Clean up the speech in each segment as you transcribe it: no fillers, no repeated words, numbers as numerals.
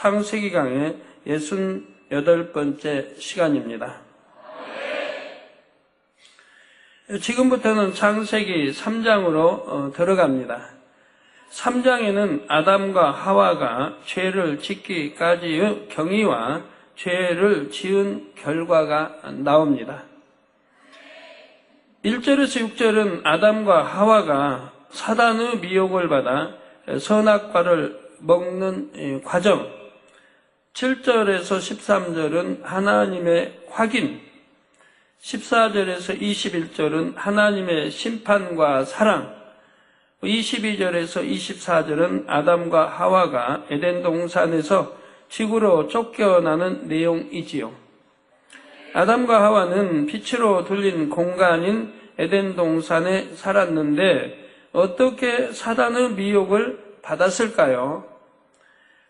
창세기 강의 68번째 시간입니다. 지금부터는 창세기 3장으로 들어갑니다. 3장에는 아담과 하와가 죄를 짓기까지의 경위와 죄를 지은 결과가 나옵니다. 1절에서 6절은 아담과 하와가 사단의 미혹을 받아 선악과를 먹는 과정, 7절에서 13절은 하나님의 확인, 14절에서 21절은 하나님의 심판과 사랑, 22절에서 24절은 아담과 하와가 에덴 동산에서 지구로 쫓겨나는 내용이지요. 아담과 하와는 빛으로 둘린 공간인 에덴 동산에 살았는데 어떻게 사단의 미혹을 받았을까요?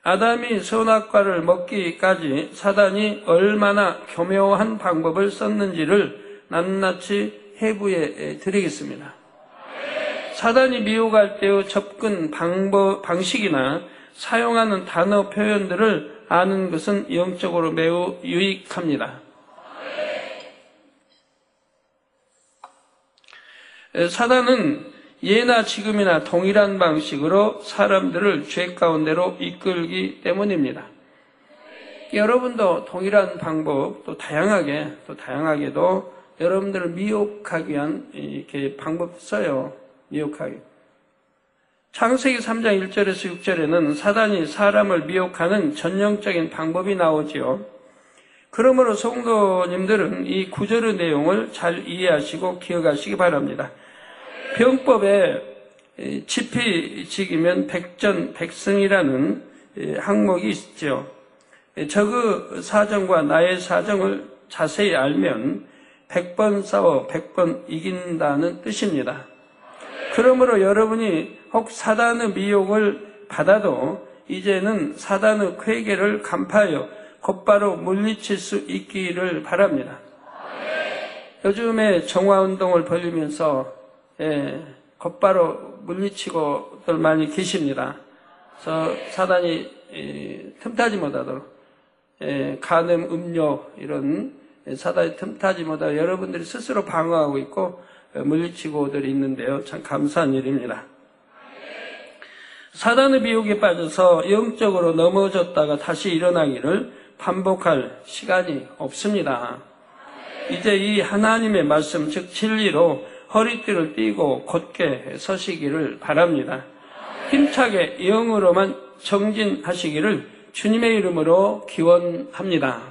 아담이 선악과를 먹기까지 사단이 얼마나 교묘한 방법을 썼는지를 낱낱이 해부해 드리겠습니다. 사단이 미혹할 때의 접근 방식이나 사용하는 단어 표현들을 아는 것은 영적으로 매우 유익합니다. 사단은 예나 지금이나 동일한 방식으로 사람들을 죄 가운데로 이끌기 때문입니다. 여러분도 동일한 방법, 또 다양하게도 여러분들을 미혹하기 위한 이렇게 방법 써요. 미혹하기. 창세기 3장 1절에서 6절에는 사단이 사람을 미혹하는 전형적인 방법이 나오지요. 그러므로 성도님들은 이 구절의 내용을 잘 이해하시고 기억하시기 바랍니다. 병법에 지피지기면 백전백승이라는 항목이 있죠. 저그 사정과 나의 사정을 자세히 알면 100번 싸워 100번 이긴다는 뜻입니다. 그러므로 여러분이 혹 사단의 미혹을 받아도 이제는 사단의 쾌계를 간파하여 곧바로 물리칠 수 있기를 바랍니다. 요즘에 정화운동을 벌이면서 곧바로 물리치고들 많이 계십니다. 그래서 사단이 틈타지 못하도록 간음, 음료 이런 사단이 틈타지 못하도록 여러분들이 스스로 방어하고 있고 물리치고들 있는데요. 참 감사한 일입니다. 사단의 미혹에 빠져서 영적으로 넘어졌다가 다시 일어나기를 반복할 시간이 없습니다. 이제 이 하나님의 말씀, 즉 진리로 허리띠를 띠고 곧게 서시기를 바랍니다. 힘차게 영으로만 정진하시기를 주님의 이름으로 기원합니다.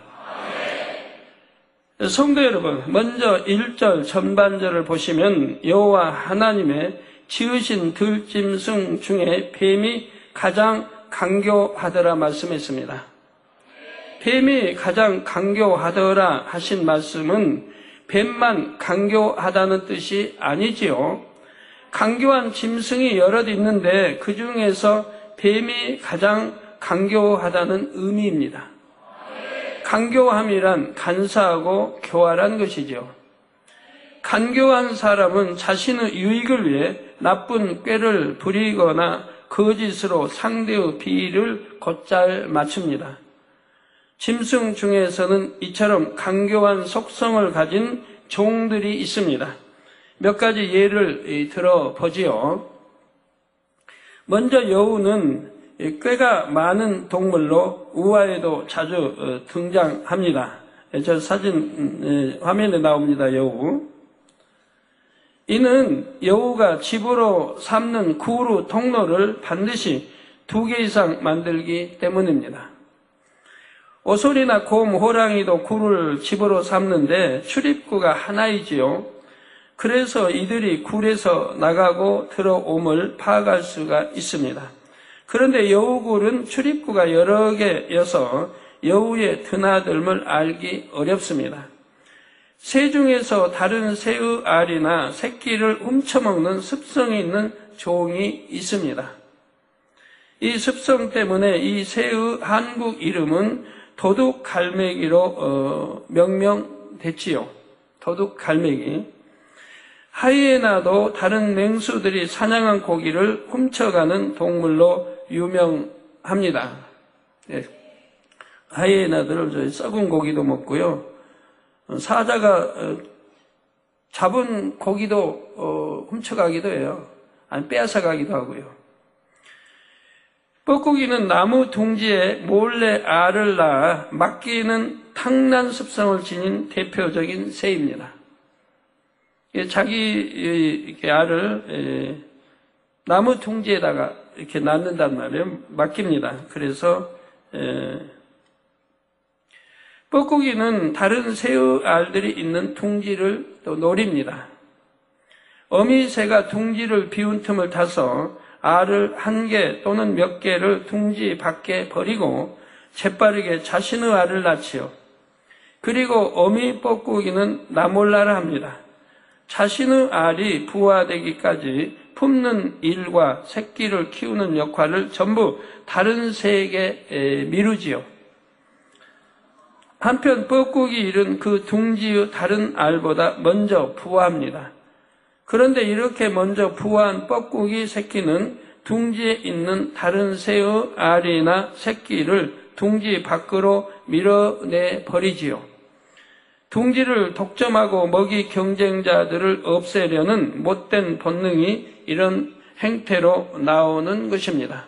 성도 여러분, 먼저 1절 전반절을 보시면 여호와 하나님의 지으신 들짐승 중에 뱀이 가장 강교하더라 말씀했습니다. 뱀이 가장 강교하더라 하신 말씀은 뱀만 강교하다는 뜻이 아니지요. 강교한 짐승이 여럿 있는데 그 중에서 뱀이 가장 강교하다는 의미입니다. 간교함이란 간사하고 교활한 것이죠. 간교한 사람은 자신의 유익을 위해 나쁜 꾀를 부리거나 거짓으로 상대의 비위를 곧잘 맞춥니다. 짐승 중에서는 이처럼 간교한 속성을 가진 종들이 있습니다. 몇 가지 예를 들어보지요. 먼저 여우는 꾀가 많은 동물로 우화에도 자주 등장합니다. 저 사진 화면에 나옵니다. 여우. 이는 여우가 집으로 삼는 구루 통로를 반드시 2개 이상 만들기 때문입니다. 오솔이나 곰, 호랑이도 굴을 집으로 삼는데 출입구가 하나이지요. 그래서 이들이 굴에서 나가고 들어옴을 파악할 수가 있습니다. 그런데 여우굴은 출입구가 여러 개여서 여우의 드나들음을 알기 어렵습니다. 새 중에서 다른 새의 알이나 새끼를 훔쳐먹는 습성이 있는 종이 있습니다. 이 습성 때문에 이 새의 한국 이름은 도둑갈매기로 명명됐지요. 도둑갈매기. 하이에나도 다른 맹수들이 사냥한 고기를 훔쳐가는 동물로 유명합니다. 하이에나들을 썩은 고기도 먹고요. 사자가 잡은 고기도 훔쳐가기도 해요. 아니 빼앗아가기도 하고요. 뻐꾸기는 나무 둥지에 몰래 알을 낳아 맡기는 탕난 습성을 지닌 대표적인 새입니다. 자기 알을 나무 둥지에다가 이렇게 낳는단 말이에요. 맡깁니다. 그래서 뻐꾸기는 다른 새의 알들이 있는 둥지를 또 노립니다. 어미새가 둥지를 비운 틈을 타서 알을 한 개 또는 몇 개를 둥지 밖에 버리고 재빠르게 자신의 알을 낳지요. 그리고 어미 뻐꾸기는 나몰라라 합니다. 자신의 알이 부화되기까지 품는 일과 새끼를 키우는 역할을 전부 다른 새에게 미루지요. 한편 뻐꾸기 일은 그 둥지의 다른 알보다 먼저 부화합니다. 그런데 이렇게 먼저 부화한 뻐꾸기 새끼는 둥지에 있는 다른 새의 알이나 새끼를 둥지 밖으로 밀어내 버리지요. 둥지를 독점하고 먹이 경쟁자들을 없애려는 못된 본능이 이런 행태로 나오는 것입니다.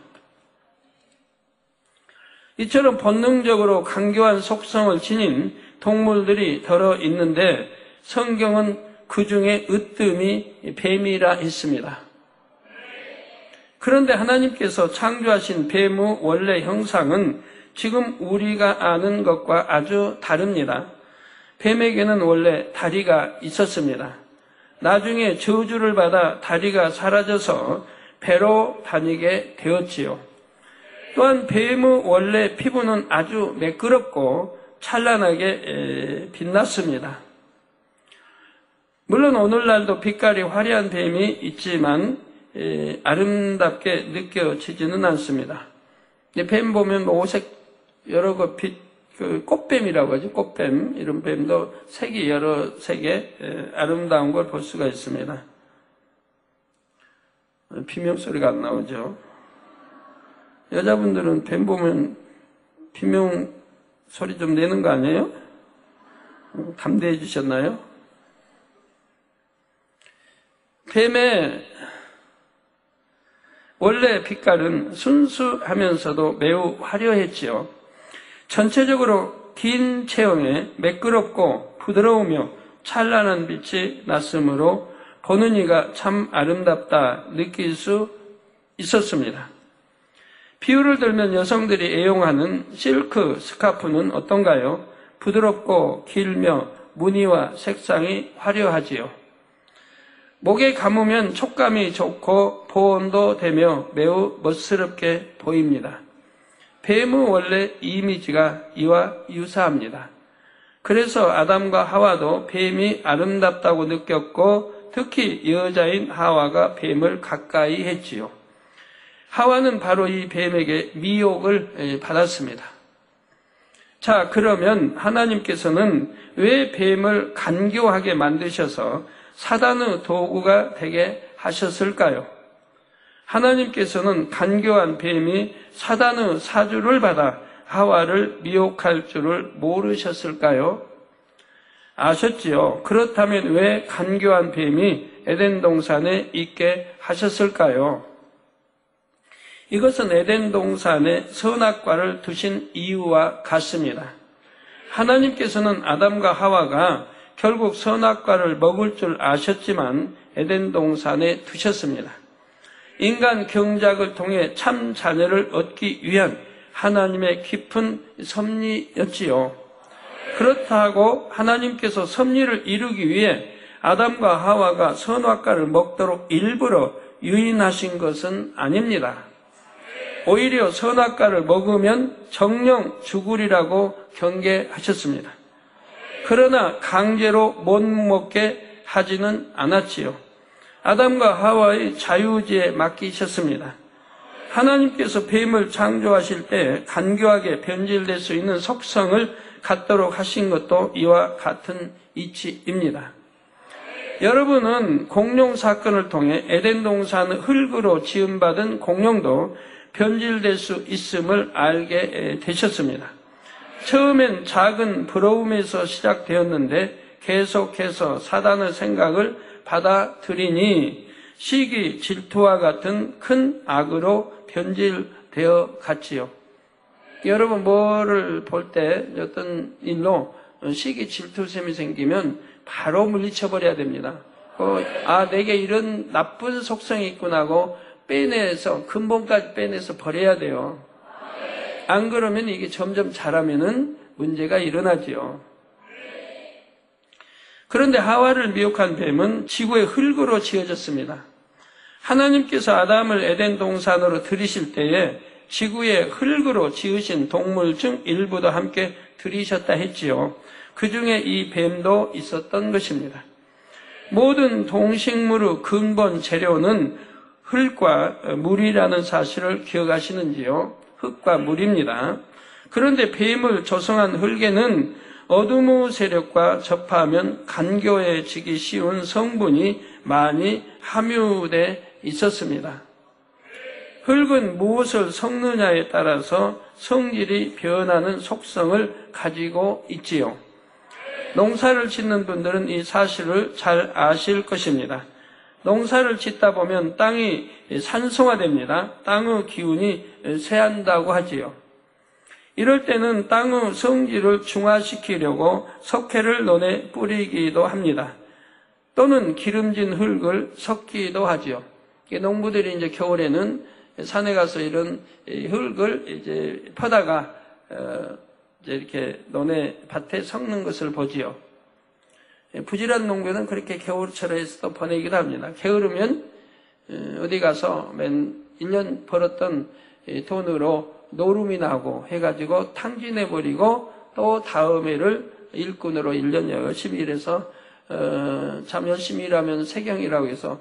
이처럼 본능적으로 간교한 속성을 지닌 동물들이 더러 있는데 성경은 그 중에 으뜸이 뱀이라 했습니다. 그런데 하나님께서 창조하신 뱀의 원래 형상은 지금 우리가 아는 것과 아주 다릅니다. 뱀에게는 원래 다리가 있었습니다. 나중에 저주를 받아 다리가 사라져서 배로 다니게 되었지요. 또한 뱀의 원래 피부는 아주 매끄럽고 찬란하게 빛났습니다. 물론 오늘날도 빛깔이 화려한 뱀이 있지만 아름답게 느껴지지는 않습니다. 뱀 보면 오색 여러 거 꽃뱀이라고 하죠. 꽃뱀 이런 뱀도 색이 여러 색의 아름다운 걸 볼 수가 있습니다. 비명 소리가 안 나오죠. 여자분들은 뱀 보면 비명 소리 좀 내는 거 아니에요? 담대해지셨나요? 뱀의 원래 빛깔은 순수하면서도 매우 화려했지요. 전체적으로 긴 체형에 매끄럽고 부드러우며 찬란한 빛이 났으므로 보는 이가 참 아름답다 느낄 수 있었습니다. 비유를 들면 여성들이 애용하는 실크 스카프는 어떤가요? 부드럽고 길며 무늬와 색상이 화려하지요. 목에 감으면 촉감이 좋고 보온도 되며 매우 멋스럽게 보입니다. 뱀의 원래 이미지가 이와 유사합니다. 그래서 아담과 하와도 뱀이 아름답다고 느꼈고 특히 여자인 하와가 뱀을 가까이 했지요. 하와는 바로 이 뱀에게 미혹을 받았습니다. 자, 그러면 하나님께서는 왜 뱀을 간교하게 만드셔서 사단의 도구가 되게 하셨을까요? 하나님께서는 간교한 뱀이 사단의 사주를 받아 하와를 미혹할 줄을 모르셨을까요? 아셨지요? 그렇다면 왜 간교한 뱀이 에덴 동산에 있게 하셨을까요? 이것은 에덴 동산에 선악과를 두신 이유와 같습니다. 하나님께서는 아담과 하와가 결국 선악과를 먹을 줄 아셨지만 에덴 동산에 두셨습니다. 인간 경작을 통해 참 자녀를 얻기 위한 하나님의 깊은 섭리였지요. 그렇다고 하나님께서 섭리를 이루기 위해 아담과 하와가 선악과를 먹도록 일부러 유인하신 것은 아닙니다. 오히려 선악과를 먹으면 정령 죽으리라고 경계하셨습니다. 그러나 강제로 못 먹게 하지는 않았지요. 아담과 하와의 자유지에 맡기셨습니다. 하나님께서 뱀을 창조하실 때 간교하게 변질될 수 있는 속성을 갖도록 하신 것도 이와 같은 이치입니다. 여러분은 공룡 사건을 통해 에덴 동산 흙으로 지음받은 공룡도 변질될 수 있음을 알게 되셨습니다. 처음엔 작은 부러움에서 시작되었는데 계속해서 사단의 생각을 받아들이니 시기, 질투와 같은 큰 악으로 변질되어 갔지요. 여러분 뭐를 볼 때 어떤 일로 시기, 질투심이 생기면 바로 물리쳐버려야 됩니다. 내게 이런 나쁜 속성이 있구나 하고 빼내서 근본까지 빼내서 버려야 돼요. 안 그러면 이게 점점 자라면은 문제가 일어나지요. 그런데 하와를 미혹한 뱀은 지구의 흙으로 지어졌습니다. 하나님께서 아담을 에덴 동산으로 들이실 때에 지구의 흙으로 지으신 동물 중 일부도 함께 들이셨다 했지요. 그 중에 이 뱀도 있었던 것입니다. 모든 동식물의 근본 재료는 흙과 물이라는 사실을 기억하시는지요? 흙과 물입니다. 그런데 뱀을 조성한 흙에는 어둠의 세력과 접하면 간교해지기 쉬운 성분이 많이 함유되어 있었습니다. 흙은 무엇을 섞느냐에 따라서 성질이 변하는 속성을 가지고 있지요. 농사를 짓는 분들은 이 사실을 잘 아실 것입니다. 농사를 짓다 보면 땅이 산성화됩니다. 땅의 기운이 쇠한다고 하지요. 이럴 때는 땅의 성질을 중화시키려고 석회를 논에 뿌리기도 합니다. 또는 기름진 흙을 섞기도 하지요. 농부들이 이제 겨울에는 산에 가서 이런 흙을 이제 퍼다가 이제 이렇게 논에 밭에 섞는 것을 보지요. 부지런한 농부는 그렇게 겨울철에 해서 보내기도 합니다. 게으르면 어디 가서 1년 벌었던 돈으로 노름이 나고 해가지고 탕진해버리고 또 다음 해를 일꾼으로 1년 열심히 일해서 참 열심히 일하면 세경이라고 해서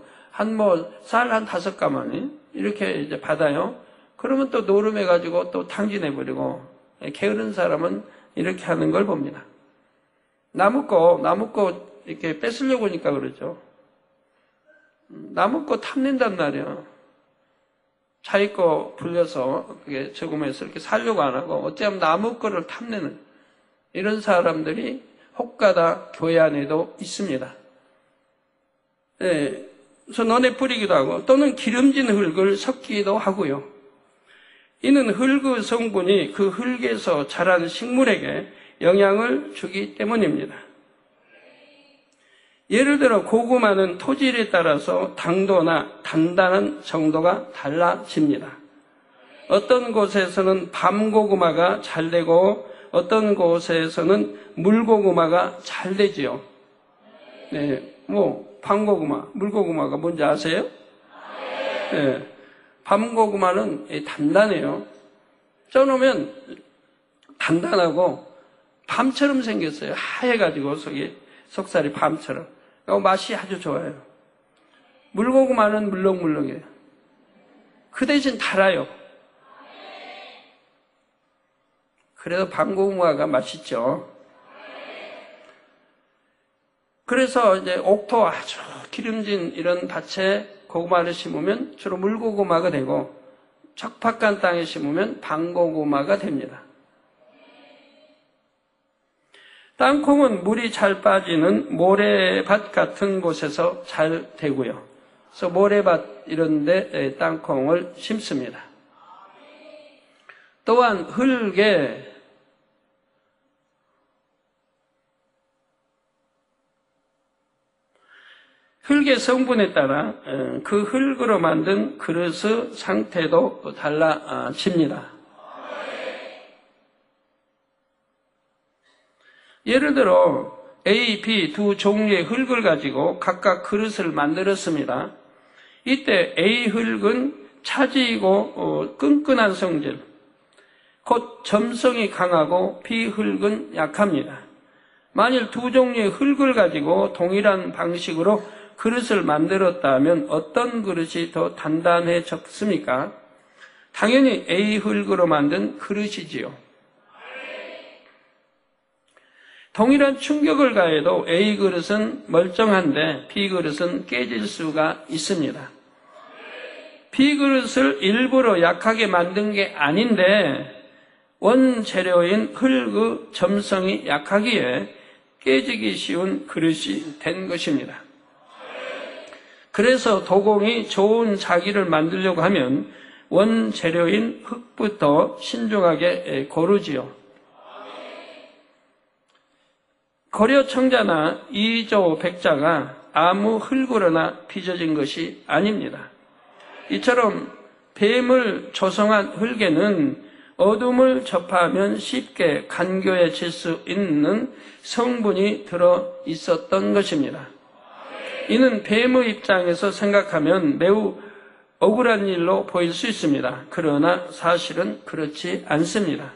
쌀 한 5가마니 이렇게 이제 받아요. 그러면 또 노름해가지고 또 탕진해버리고 게으른 사람은 이렇게 하는 걸 봅니다. 나무꽃 이렇게 뺏으려고 하니까 그러죠. 나무꽃 탐낸단 말이에요. 자기 거 불려서 그게 저금해서 이렇게 살려고 안 하고 어쩌면 나무꽃을 탐내는 이런 사람들이 혹가다 교회 안에도 있습니다. 그래서 논에 뿌리기도 하고 또는 기름진 흙을 섞기도 하고요. 이는 흙의 성분이 그 흙에서 자란 식물에게 영향을 주기 때문입니다. 예를 들어 고구마는 토질에 따라서 당도나 단단한 정도가 달라집니다. 어떤 곳에서는 밤고구마가 잘 되고 어떤 곳에서는 물고구마가 잘 되지요. 밤고구마, 물고구마가 뭔지 아세요? 밤고구마는 단단해요. 쪄놓으면 단단하고 밤처럼 생겼어요. 하얘가지고 속살이 밤처럼. 맛이 아주 좋아요. 물고구마는 물렁물렁해요. 그 대신 달아요. 그래서 밤고구마가 맛있죠. 그래서 이제 옥토 아주 기름진 이런 밭에 고구마를 심으면 주로 물고구마가 되고 척박한 땅에 심으면 밤고구마가 됩니다. 땅콩은 물이 잘 빠지는 모래밭 같은 곳에서 잘 되고요. 그래서 모래밭 이런 데 땅콩을 심습니다. 또한 흙의 성분에 따라 그 흙으로 만든 그릇의 상태도 달라집니다. 예를 들어 A, B 두 종류의 흙을 가지고 각각 그릇을 만들었습니다. 이때 A 흙은 차지이고 끈끈한 성질, 곧 점성이 강하고 B 흙은 약합니다. 만일 두 종류의 흙을 가지고 동일한 방식으로 그릇을 만들었다면 어떤 그릇이 더 단단해졌습니까? 당연히 A 흙으로 만든 그릇이지요. 동일한 충격을 가해도 A 그릇은 멀쩡한데 B 그릇은 깨질 수가 있습니다. B 그릇을 일부러 약하게 만든 게 아닌데 원재료인 흙의 점성이 약하기에 깨지기 쉬운 그릇이 된 것입니다. 그래서 도공이 좋은 자기를 만들려고 하면 원재료인 흙부터 신중하게 고르지요. 고려 청자나 이조 백자가 아무 흙으로나 빚어진 것이 아닙니다. 이처럼 뱀을 조성한 흙에는 어둠을 접하면 쉽게 간교해질 수 있는 성분이 들어 있었던 것입니다. 이는 뱀의 입장에서 생각하면 매우 억울한 일로 보일 수 있습니다. 그러나 사실은 그렇지 않습니다.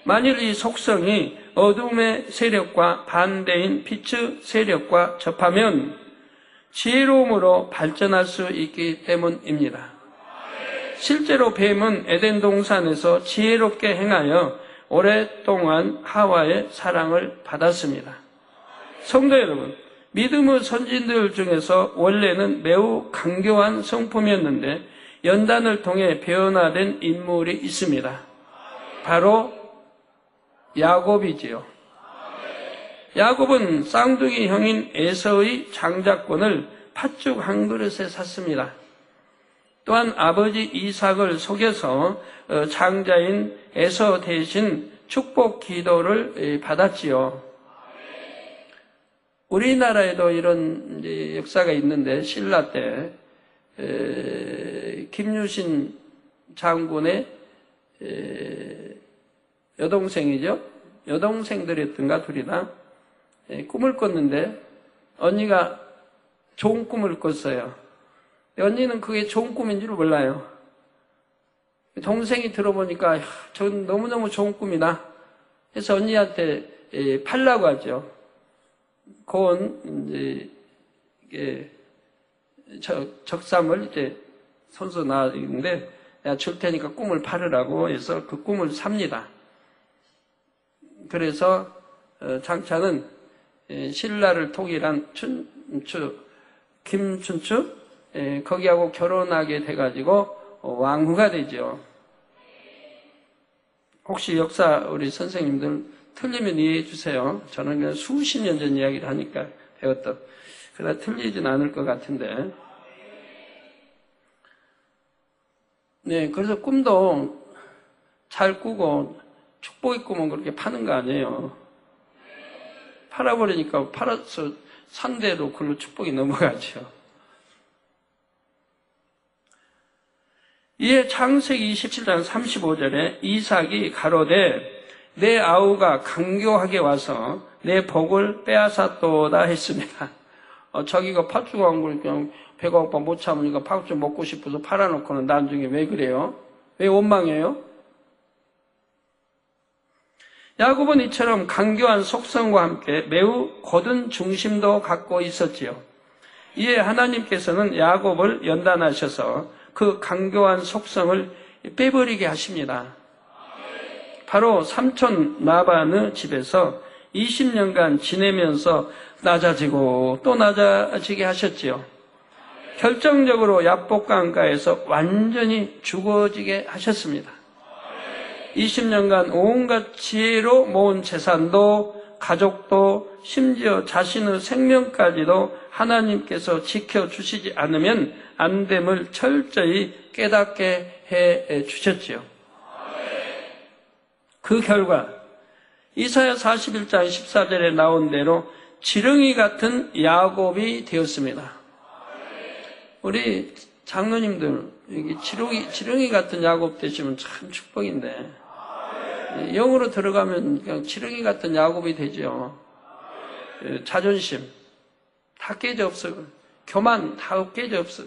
만일 이 속성이 어둠의 세력과 반대인 빛의 세력과 접하면 지혜로움으로 발전할 수 있기 때문입니다. 실제로 뱀은 에덴 동산에서 지혜롭게 행하여 오랫동안 하와의 사랑을 받았습니다. 성도 여러분, 믿음의 선진들 중에서 원래는 매우 강교한 성품이었는데 연단을 통해 변화된 인물이 있습니다. 바로 야곱이지요. 야곱은 쌍둥이 형인 에서의 장자권을 팥죽 한 그릇에 샀습니다. 또한 아버지 이삭을 속여서 장자인 에서 대신 축복 기도를 받았지요. 우리나라에도 이런 역사가 있는데 신라 때 김유신 장군의 여동생이죠. 여동생들이었던가 둘이 다 꿈을 꿨는데 언니가 좋은 꿈을 꿨어요. 언니는 그게 좋은 꿈인 줄 몰라요. 동생이 들어보니까 전 너무너무 좋은 꿈이다. 그래서 언니한테 팔라고 하죠. 고운 이제 적삼을 이제 손수 놔있는데 야, 줄 테니까 꿈을 팔으라고 해서 그 꿈을 삽니다. 그래서 장차는 신라를 통일한 김춘추 거기하고 결혼하게 돼가지고 왕후가 되죠. 혹시 역사 우리 선생님들 틀리면 이해해 주세요. 저는 그냥 수십 년 전 이야기를 하니까 배웠던. 그러나 틀리진 않을 것 같은데. 네, 그래서 꿈도 잘 꾸고 축복의 꿈은 그렇게 파는 거 아니에요. 팔아버리니까 팔아서 상대로 그걸로 축복이 넘어가죠. 이에 창세기 27장 35절에 이삭이 가로되 내 아우가 강교하게 와서 내 복을 빼앗았도다 했습니다. 자기가 팥죽한 걸 그냥 배가 고파 못 참으니까 팥죽 먹고 싶어서 팔아놓고는 나중에 왜 그래요? 왜 원망해요? 야곱은 이처럼 강교한 속성과 함께 매우 고든 중심도 갖고 있었지요. 이에 하나님께서는 야곱을 연단하셔서 그 강교한 속성을 빼버리게 하십니다. 바로 삼촌 라반의 집에서 20년간 지내면서 낮아지고 또 낮아지게 하셨지요. 결정적으로 야복강가에서 완전히 죽어지게 하셨습니다. 20년간 온갖 지혜로 모은 재산도 가족도 심지어 자신의 생명까지도 하나님께서 지켜주시지 않으면 안 됨을 철저히 깨닫게 해 주셨지요. 그 결과 이사야 41장 14절에 나온 대로 지렁이 같은 야곱이 되었습니다. 우리 장로님들 여기 지렁이 같은 야곱 되시면 참 축복인데 영으로 들어가면 그냥 지렁이 같은 야곱이 되죠. 자존심 다 깨져 없어. 교만 다 깨져 없어.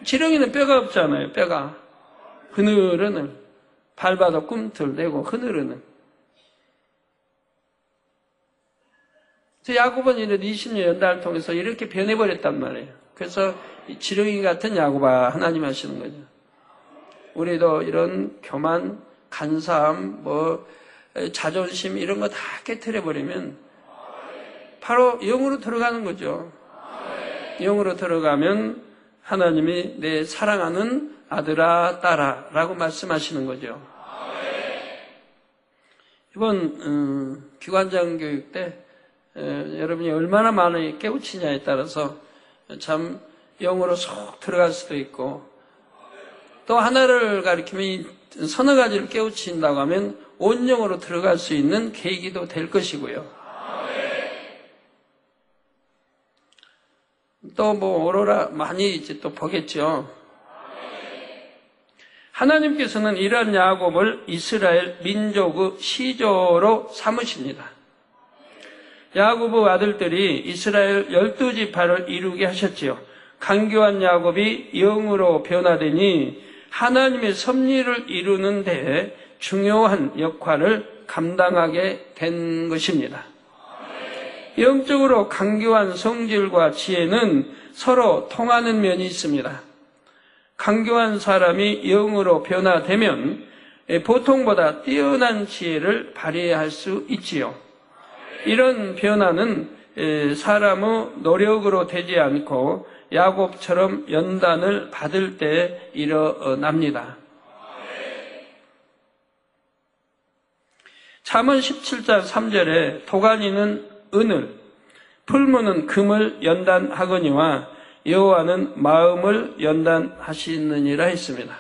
지렁이는 뼈가 없잖아요. 뼈가 흐느르는 밟아도 꿈틀대고 흐느르는. 야곱은 이런 20년 연단을 통해서 이렇게 변해버렸단 말이에요. 그래서 지렁이 같은 야곱아 하나님 하시는 거죠. 우리도 이런 교만, 간사함, 자존심 이런 거 다 깨트려버리면 바로 영으로 들어가는 거죠. 영으로 들어가면 하나님이 내 사랑하는 아들아, 딸아 라고 말씀하시는 거죠. 이번 기관장 교육 때 여러분이 얼마나 많이 깨우치냐에 따라서 참 영으로 쏙 들어갈 수도 있고, 또 하나를 가리키면 서너 가지를 깨우친다고 하면 온 영으로 들어갈 수 있는 계기도 될 것이고요. 또 뭐 오로라 많이 이제 또 보겠죠. 하나님께서는 이러한 야곱을 이스라엘 민족의 시조로 삼으십니다. 야곱의 아들들이 이스라엘 12지파를 이루게 하셨지요. 강교한 야곱이 영으로 변화되니 하나님의 섭리를 이루는 데 중요한 역할을 감당하게 된 것입니다. 영적으로 강교한 성질과 지혜는 서로 통하는 면이 있습니다. 강교한 사람이 영으로 변화되면 보통보다 뛰어난 지혜를 발휘할 수 있지요. 이런 변화는 사람의 노력으로 되지 않고 야곱처럼 연단을 받을 때 일어납니다. 잠언 17장 3절에 도가니는 은을, 풀무는 금을 연단하거니와 여호와는 마음을 연단하시느니라 했습니다.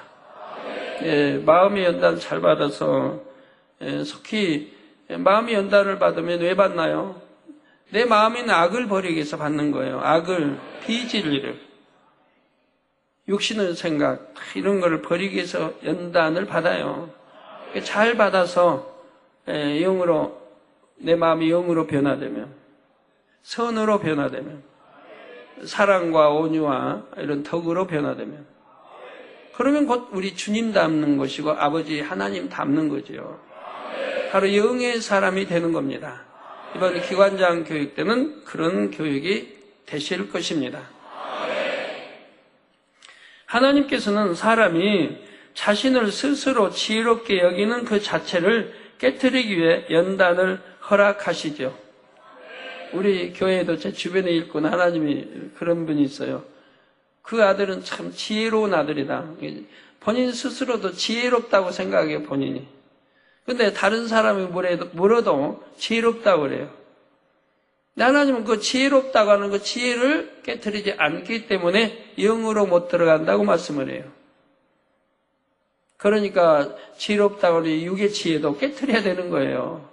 마음의 연단 잘 받아서 속히 마음의 연단을 받으면 왜 받나요? 내 마음에 있는 악을 버리기 위해서 받는 거예요. 악을, 비진리를, 육신의 생각 이런 거를 버리기 위해서 연단을 받아요. 잘 받아서 영으로, 내 마음이 영으로 변화되면, 선으로 변화되면, 사랑과 온유와 이런 덕으로 변화되면, 그러면 곧 우리 주님 닮는 것이고 아버지 하나님 닮는 거죠. 바로 영의 사람이 되는 겁니다. 이번 기관장 교육 때는 그런 교육이 되실 것입니다. 하나님께서는 사람이 자신을 스스로 지혜롭게 여기는 그 자체를 깨트리기 위해 연단을 허락하시죠. 우리 교회에도 제 주변에 일꾼 하나님이 그런 분이 있어요. 그 아들은 참 지혜로운 아들이다. 본인 스스로도 지혜롭다고 생각해요, 본인이. 근데 다른 사람이 물어도 지혜롭다고 그래요. 하나님은 그 지혜롭다고 하는 그 지혜를 깨트리지 않기 때문에 영으로 못 들어간다고 말씀을 해요. 그러니까 지혜롭다고 하는 육의 지혜도 깨트려야 되는 거예요.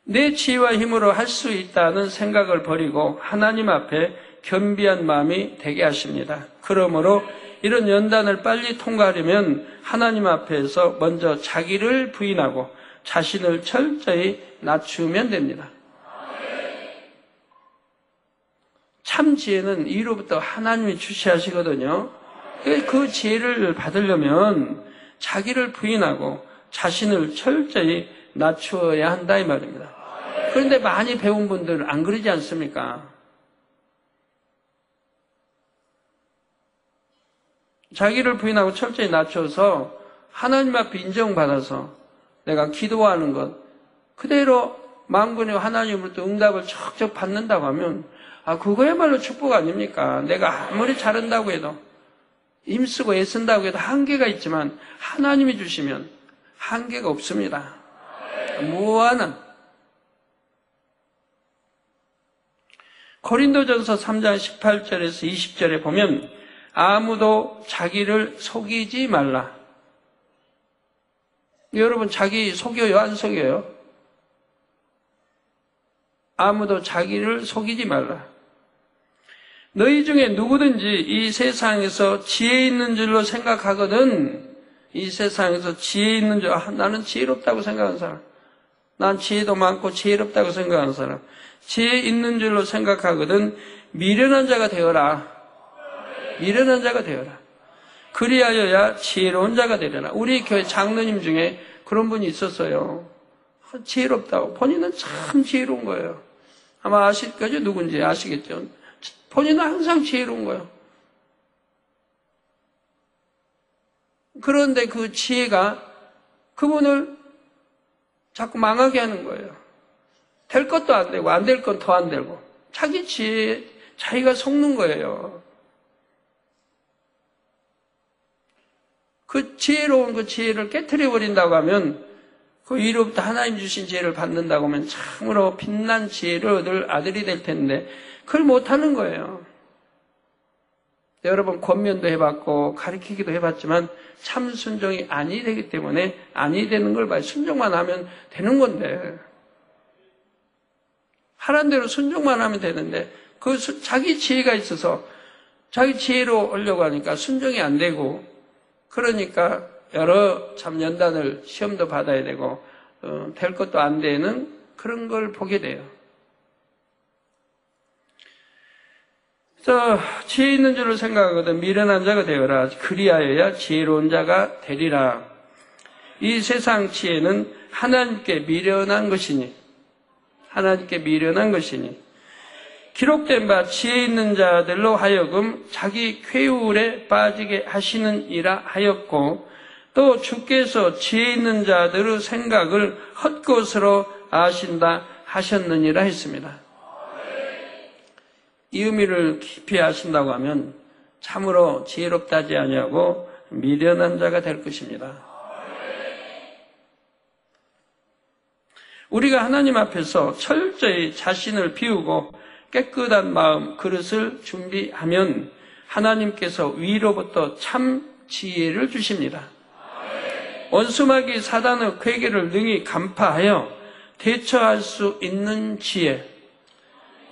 내 지혜와 힘으로 할 수 있다는 생각을 버리고 하나님 앞에 겸비한 마음이 되게 하십니다. 그러므로 이런 연단을 빨리 통과하려면 하나님 앞에서 먼저 자기를 부인하고 자신을 철저히 낮추면 됩니다. 참 지혜는 이로부터 하나님이 주시하시거든요. 그 지혜를 받으려면 자기를 부인하고 자신을 철저히 낮추어야 한다 이 말입니다. 그런데 많이 배운 분들은 안 그러지 않습니까? 자기를 부인하고 철저히 낮춰서 하나님 앞에 인정받아서 내가 기도하는 것 그대로 만군의 하나님으로부터 응답을 척척 받는다고 하면 그거야말로 축복 아닙니까? 내가 아무리 잘한다고 해도 힘쓰고 애쓴다고 해도 한계가 있지만 하나님이 주시면 한계가 없습니다. 무한한. 고린도전서 3장 18절에서 20절에 보면 아무도 자기를 속이지 말라. 여러분 자기 속여요? 안 속여요? 아무도 자기를 속이지 말라. 너희 중에 누구든지 이 세상에서 지혜 있는 줄로 생각하거든. 이 세상에서 지혜 있는 줄, 나는 지혜롭다고 생각하는 사람. 난 지혜도 많고 지혜롭다고 생각하는 사람. 지혜 있는 줄로 생각하거든. 미련한 자가 되어라. 미련한 자가 되어라. 그리하여야 지혜로운 자가 되려나. 우리 교회 장로님 중에 그런 분이 있었어요. 지혜롭다고. 본인은 참 지혜로운 거예요. 아마 아실 거죠? 누군지 아시겠죠? 본인은 항상 지혜로운 거예요. 그런데 그 지혜가 그분을 자꾸 망하게 하는 거예요. 될 것도 안 되고 안 될 건 더 안 되고 자기 지혜에 자기가 속는 거예요. 그 지혜로운 그 지혜를 깨트려 버린다고 하면 그 위로부터 하나님 주신 지혜를 받는다고 하면 참으로 빛난 지혜를 얻을 아들이 될 텐데 그걸 못하는 거예요. 여러 번 권면도 해봤고 가르치기도 해봤지만 참 순종이 아니 되기 때문에 아니 되는 걸 봐요. 순종만 하면 되는 건데 하란 대로 순종만 하면 되는데 그 자기 지혜가 있어서 자기 지혜로 하려고 하니까 순종이 안 되고 그러니까 여러 참 연단을 시험도 받아야 되고 될 것도 안 되는 그런 걸 보게 돼요. 지혜 있는 줄을 생각하거든 미련한 자가 되어라. 그리하여야 지혜로운 자가 되리라. 이 세상 지혜는 하나님께 미련한 것이니 기록된 바 지혜 있는 자들로 하여금 자기 쾌율에 빠지게 하시는 이라 하였고 또 주께서 지혜 있는 자들의 생각을 헛것으로 아신다 하셨느니라 했습니다. 이 의미를 깊이 아신다고 하면 참으로 지혜롭다 하지 아니하고 미련한 자가 될 것입니다. 우리가 하나님 앞에서 철저히 자신을 비우고 깨끗한 마음, 그릇을 준비하면 하나님께서 위로부터 참 지혜를 주십니다. 원수마귀 사단의 괴계를 능히 간파하여 대처할 수 있는 지혜,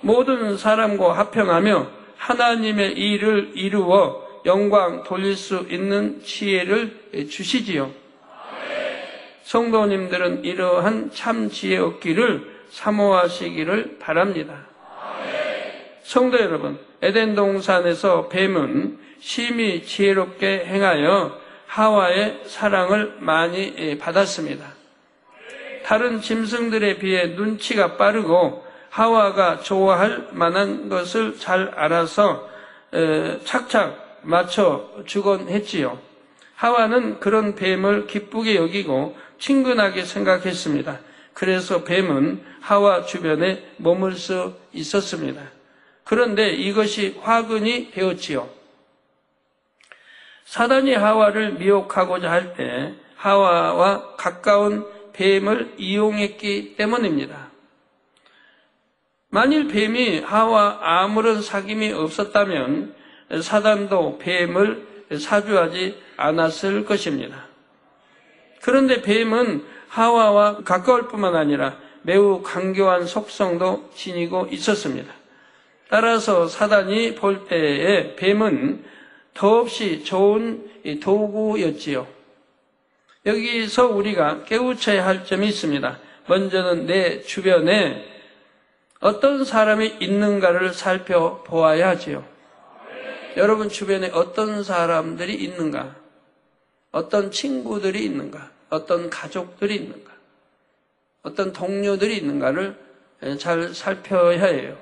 모든 사람과 합평하며 하나님의 일을 이루어 영광 돌릴 수 있는 지혜를 주시지요. 성도님들은 이러한 참 지혜 얻기를 사모하시기를 바랍니다. 성도 여러분, 에덴 동산에서 뱀은 심히 지혜롭게 행하여 하와의 사랑을 많이 받았습니다. 다른 짐승들에 비해 눈치가 빠르고 하와가 좋아할 만한 것을 잘 알아서 착착 맞춰주곤 했지요. 하와는 그런 뱀을 기쁘게 여기고 친근하게 생각했습니다. 그래서 뱀은 하와 주변에 머물 수 있었습니다. 그런데 이것이 화근이 되었지요. 사단이 하와를 미혹하고자 할 때 하와와 가까운 뱀을 이용했기 때문입니다. 만일 뱀이 하와 아무런 사귐이 없었다면 사단도 뱀을 사주하지 않았을 것입니다. 그런데 뱀은 하와와 가까울 뿐만 아니라 매우 강교한 속성도 지니고 있었습니다. 따라서 사단이 볼 때에 뱀은 더없이 좋은 도구였지요. 여기서 우리가 깨우쳐야 할 점이 있습니다. 먼저는 내 주변에 어떤 사람이 있는가를 살펴보아야 하지요. 여러분 주변에 어떤 사람들이 있는가? 어떤 친구들이 있는가? 어떤 가족들이 있는가? 어떤 동료들이 있는가를 잘 살펴야 해요.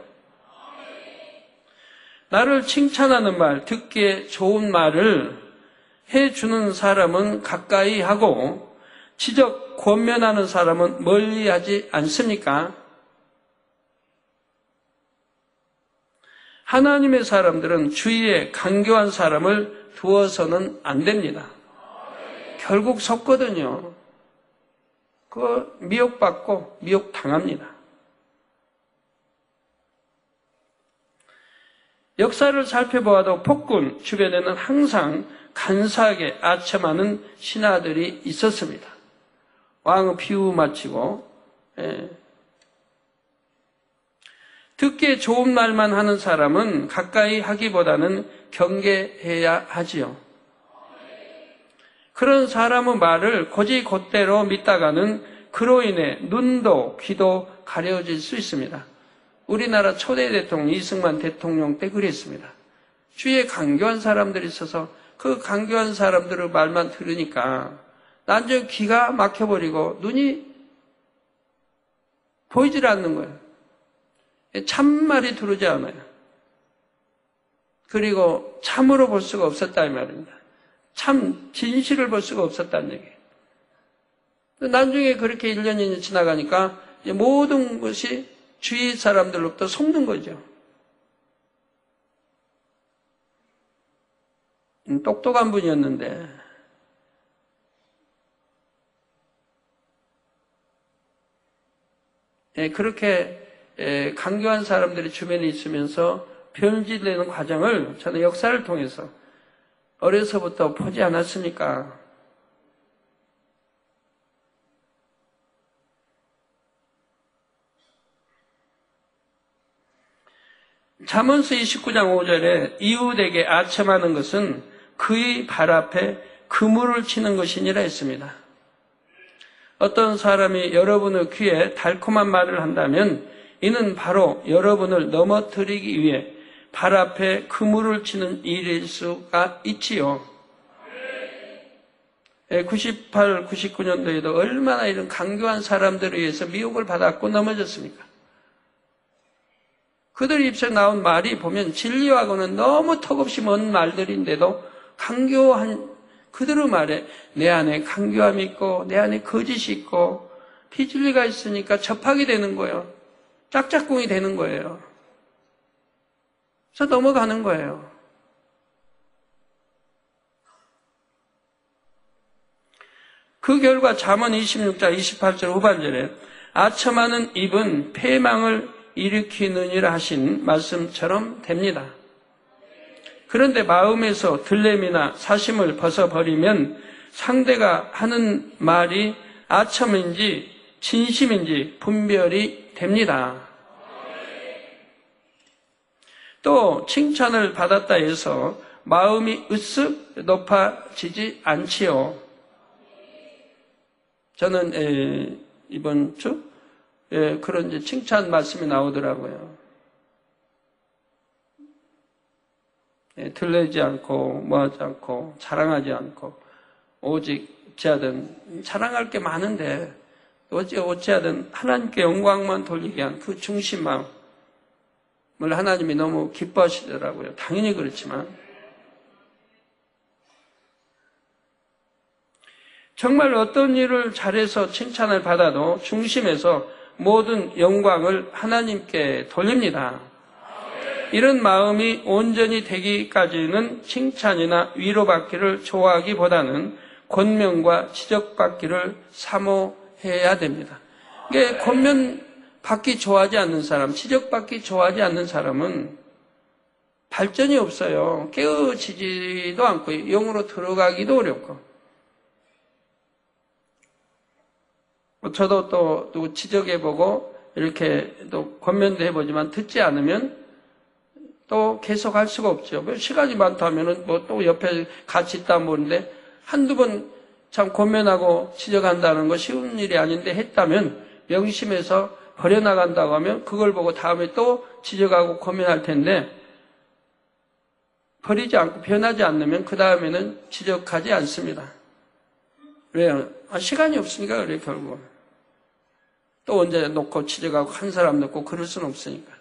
나를 칭찬하는 말, 듣기에 좋은 말을 해주는 사람은 가까이 하고 지적, 권면하는 사람은 멀리 하지 않습니까? 하나님의 사람들은 주위에 간교한 사람을 두어서는 안 됩니다. 결국 섰거든요. 그거 미혹받고 미혹당합니다. 역사를 살펴보아도 폭군 주변에는 항상 간사하게 아첨하는 신하들이 있었습니다. 왕은 비유 마치고 듣기에 좋은 말만 하는 사람은 가까이 하기보다는 경계해야 하지요. 그런 사람의 말을 곧이곧대로 믿다가는 그로 인해 눈도 귀도 가려질 수 있습니다. 우리나라 초대 대통령 이승만 대통령 때 그랬습니다. 주위에 간교한 사람들이 있어서 그 간교한 사람들의 말만 들으니까 나중에 귀가 막혀버리고 눈이 보이질 않는 거예요. 참말이 들어오지 않아요. 그리고 참으로 볼 수가 없었다 이 말입니다. 참 진실을 볼 수가 없었다는 얘기예요. 나중에 그렇게 1년, 2년 지나가니까 모든 것이 주위 사람들로부터 속는 거죠. 똑똑한 분이었는데 그렇게 강교한 사람들이 주변에 있으면서 변질되는 과정을 저는 역사를 통해서 어려서부터 보지 않았습니까? 잠언서 29장 5절에 이웃에게 아첨하는 것은 그의 발 앞에 그물을 치는 것이니라 했습니다. 어떤 사람이 여러분의 귀에 달콤한 말을 한다면 이는 바로 여러분을 넘어뜨리기 위해 발 앞에 그물을 치는 일일 수가 있지요. 98, 99년도에도 얼마나 이런 강교한 사람들에 의해서 미혹을 받았고 넘어졌습니까? 그들 입에서 나온 말이 보면 진리하고는 너무 턱없이 먼 말들인데도 강교한 그들의 말에 내 안에 강교함이 있고 내 안에 거짓이 있고 비진리가 있으니까 접하게 되는 거예요. 짝짝꿍이 되는 거예요. 그래서 넘어가는 거예요. 그 결과 잠언 26장 28절 후반절에 아첨하는 입은 패망을 일으키느니라 하신 말씀처럼 됩니다. 그런데 마음에서 들램이나 사심을 벗어버리면 상대가 하는 말이 아첨인지 진심인지 분별이 됩니다. 또 칭찬을 받았다 해서 마음이 으쓱 높아지지 않지요. 저는 이번 주 그런 이제 칭찬 말씀이 나오더라고요. 들리지 않고 뭐하지 않고 자랑하지 않고 오직 어찌하든 자랑할 게 많은데 어찌하든 하나님께 영광만 돌리게 한 그 중심 마음을 하나님이 너무 기뻐하시더라고요. 당연히 그렇지만 정말 어떤 일을 잘해서 칭찬을 받아도 중심에서 모든 영광을 하나님께 돌립니다. 이런 마음이 온전히 되기까지는 칭찬이나 위로받기를 좋아하기보다는 권면과 지적받기를 사모해야 됩니다. 이게 권면받기 좋아하지 않는 사람, 지적받기 좋아하지 않는 사람은 발전이 없어요. 깨어지지도 않고 영으로 들어가기도 어렵고. 저도 또 누구 지적해보고 이렇게 또 권면도 해보지만 듣지 않으면 또 계속 할 수가 없죠. 시간이 많다면은 뭐 또 옆에 같이 있다 모르는데 한두 번 참 권면하고 지적한다는 거 쉬운 일이 아닌데 했다면 명심해서 버려나간다고 하면 그걸 보고 다음에 또 지적하고 권면할 텐데 버리지 않고 변하지 않으면 그 다음에는 지적하지 않습니다. 왜요? 시간이 없으니까 그래 결국은. 또 언제 놓고 지적하고 한 사람 놓고 그럴 수는 없으니까.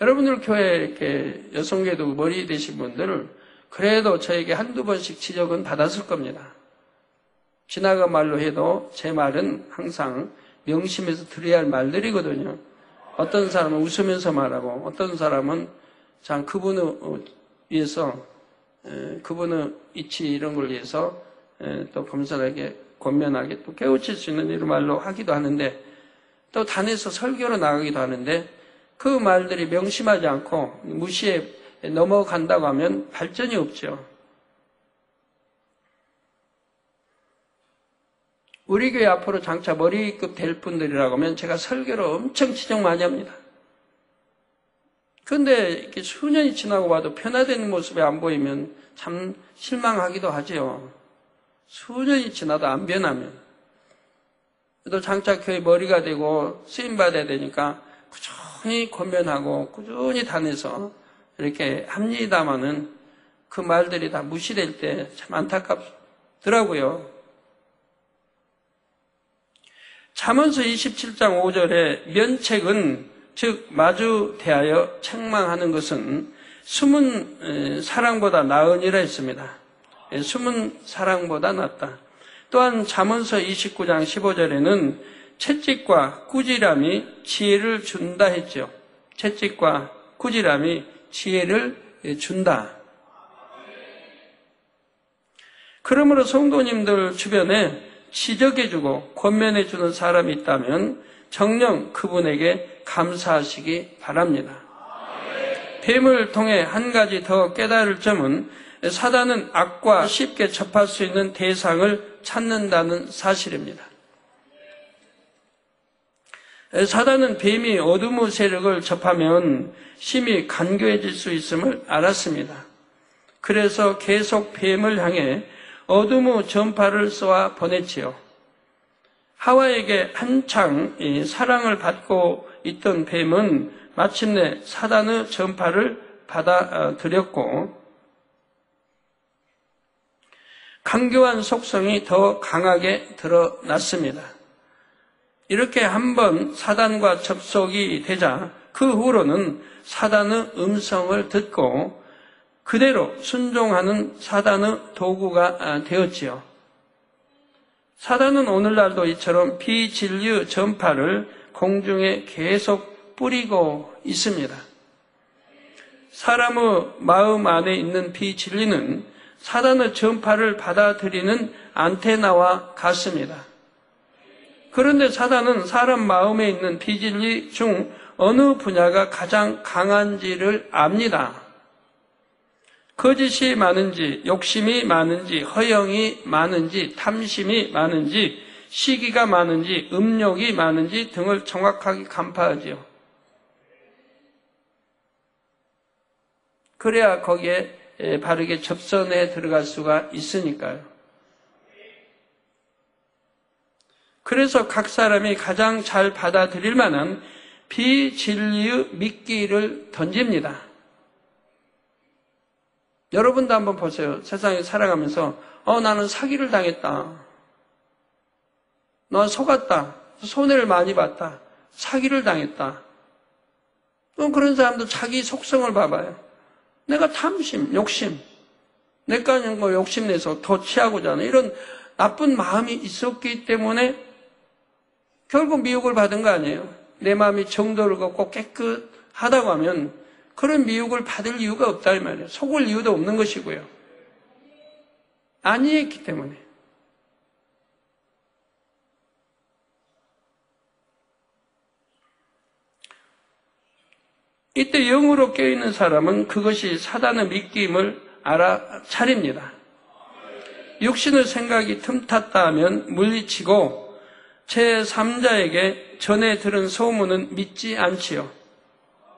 여러분들 교회 이렇게 여성계도 머리 되신 분들 그래도 저에게 한두 번씩 지적은 받았을 겁니다. 지나간 말로 해도 제 말은 항상 명심해서 들어야 할 말들이거든요. 어떤 사람은 웃으면서 말하고 어떤 사람은 참 그분을 위해서 그분의 이치 이런 걸 위해서 또 겸손하게 권면하게 또 깨우칠 수 있는 이런 말로 하기도 하는데 또 단에서 설교로 나가기도 하는데 그 말들이 명심하지 않고 무시해 넘어간다고 하면 발전이 없죠. 우리 교회 앞으로 장차 머리급 될 분들이라고 하면 제가 설교를 엄청 지적 많이 합니다. 그런데 이렇게 수년이 지나고 봐도 변화되는 모습이 안 보이면 참 실망하기도 하죠. 수년이 지나도 안 변하면. 또 장차 교회 머리가 되고 쓰임받아야 되니까 꾸준히 권면하고 꾸준히 다녀서 이렇게 합니다마는 그 말들이 다 무시될 때 참 안타깝더라고요. 잠언서 27장 5절에 면책은 즉 마주 대하여 책망하는 것은 숨은 사랑보다 나으니라 했습니다. 숨은 사랑보다 낫다. 또한 잠언서 29장 15절에는 채찍과 꾸지람이 지혜를 준다 했죠. 채찍과 꾸지람이 지혜를 준다. 그러므로 성도님들 주변에 지적해주고 권면해주는 사람이 있다면 정녕 그분에게 감사하시기 바랍니다. 뱀을 통해 한 가지 더 깨달을 점은 사단은 악과 쉽게 접할 수 있는 대상을 찾는다는 사실입니다. 사단은 뱀이 어둠의 세력을 접하면 심히 간교해질 수 있음을 알았습니다. 그래서 계속 뱀을 향해 어둠의 전파를 쏘아 보냈지요. 하와에게 한창 사랑을 받고 있던 뱀은 마침내 사단의 전파를 받아들였고 간교한 속성이 더 강하게 드러났습니다. 이렇게 한번 사단과 접속이 되자 그 후로는 사단의 음성을 듣고 그대로 순종하는 사단의 도구가 되었지요. 사단은 오늘날도 이처럼 비진리의 전파를 공중에 계속 뿌리고 있습니다. 사람의 마음 안에 있는 비진리는 사단의 전파를 받아들이는 안테나와 같습니다. 그런데 사단은 사람 마음에 있는 비진리 중 어느 분야가 가장 강한지를 압니다. 거짓이 많은지, 욕심이 많은지, 허영이 많은지, 탐심이 많은지, 시기가 많은지, 음욕이 많은지 등을 정확하게 간파하지요. 그래야 거기에 바르게 접선해 들어갈 수가 있으니까요. 그래서 각 사람이 가장 잘 받아들일 만한 비진리의 미끼를 던집니다. 여러분도 한번 보세요. 세상에 살아가면서 나는 사기를 당했다. 너 속았다. 손해를 많이 봤다. 사기를 당했다. 그런 사람도 자기 속성을 봐봐요. 내가 탐심, 욕심, 내가 있는 거 욕심내서 더 취하고자 하는 이런 나쁜 마음이 있었기 때문에 결국 미혹을 받은 거 아니에요. 내 마음이 정도를 걷고 깨끗하다고 하면 그런 미혹을 받을 이유가 없다 이 말이에요. 속을 이유도 없는 것이고요. 아니했기 때문에. 이때 영으로 깨어있는 사람은 그것이 사단의 미끼임을 알아차립니다. 육신의 생각이 틈탔다 하면 물리치고 제3자에게 전해 들은 소문은 믿지 않지요.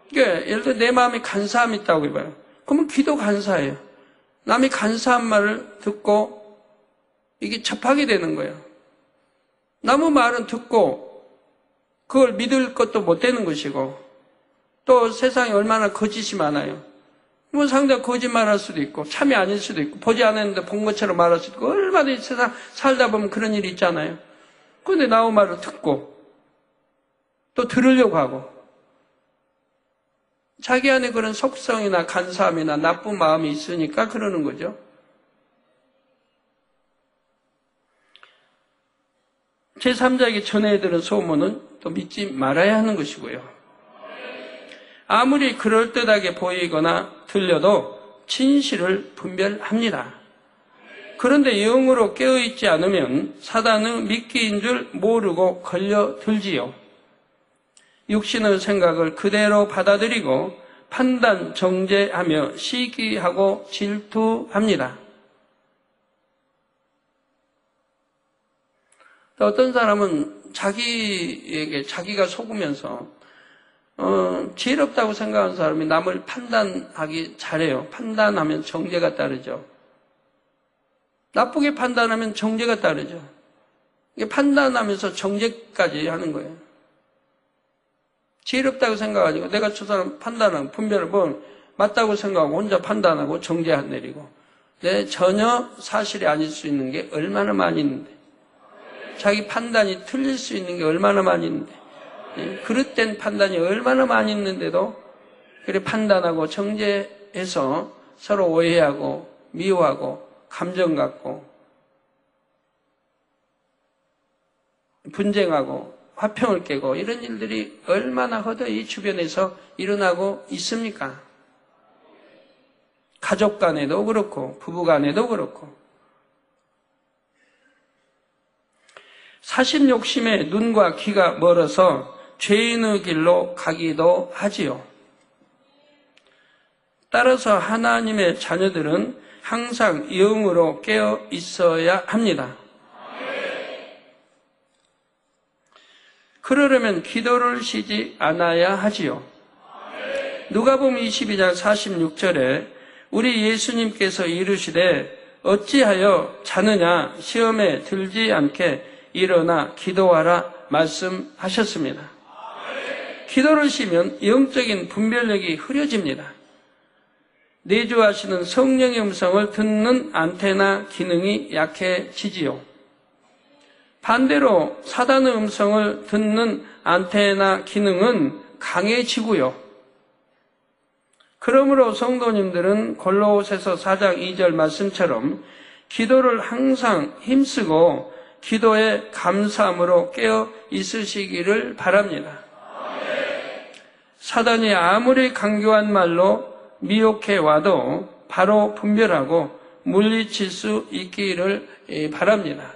그러니까 예를 들어 내 마음에 간사함이 있다고 해봐요. 그러면 귀도 간사해요. 남이 간사한 말을 듣고 이게 접하게 되는 거예요. 남의 말은 듣고 그걸 믿을 것도 못 되는 것이고 또 세상에 얼마나 거짓이 많아요. 뭐 상대가 거짓말할 수도 있고 참이 아닐 수도 있고 보지 않았는데 본 것처럼 말할 수도 있고 얼마든지 세상 살다 보면 그런 일이 있잖아요. 그런데 나의 말을 듣고 또 들으려고 하고 자기 안에 그런 속성이나 간사함이나 나쁜 마음이 있으니까 그러는 거죠. 제3자에게 전해드린 소문은 또 믿지 말아야 하는 것이고요. 아무리 그럴듯하게 보이거나 들려도 진실을 분별합니다. 그런데 영으로 깨어있지 않으면 사단의 미끼인 줄 모르고 걸려들지요. 육신의 생각을 그대로 받아들이고 판단, 정죄하며 시기하고 질투합니다. 어떤 사람은 자기가 속으면서 지혜롭다고 생각하는 사람이 남을 판단하기 잘해요. 판단하면 정죄가 따르죠. 나쁘게 판단하면 정죄가 따르죠. 이게 판단하면서 정죄까지 하는 거예요. 지혜롭다고 생각하니까 내가 저 사람 판단하고 분별을 뭐 맞다고 생각하고 혼자 판단하고 정죄 안 내리고 내 전혀 사실이 아닐 수 있는 게 얼마나 많이 있는데 자기 판단이 틀릴 수 있는 게 얼마나 많이 있는데 그릇된 판단이 얼마나 많이 있는데도 그래 판단하고 정죄해서 서로 오해하고 미워하고 감정 갖고 분쟁하고 화평을 깨고 이런 일들이 얼마나 허다히 주변에서 일어나고 있습니까? 가족 간에도 그렇고 부부 간에도 그렇고 사심 욕심에 눈과 귀가 멀어서 죄인의 길로 가기도 하지요. 따라서 하나님의 자녀들은 항상 영으로 깨어 있어야 합니다. 그러려면 기도를 쉬지 않아야 하지요. 누가복음 22장 46절에 우리 예수님께서 이르시되 어찌하여 자느냐 시험에 들지 않게 일어나 기도하라 말씀하셨습니다. 기도를 쉬면 영적인 분별력이 흐려집니다. 내주하시는 성령의 음성을 듣는 안테나 기능이 약해지지요. 반대로 사단의 음성을 듣는 안테나 기능은 강해지고요. 그러므로 성도님들은 골로새서 4장 2절 말씀처럼 기도를 항상 힘쓰고 기도에 감사함으로 깨어 있으시기를 바랍니다. 사단이 아무리 강교한 말로 미혹해 와도 바로 분별하고 물리칠 수 있기를 바랍니다.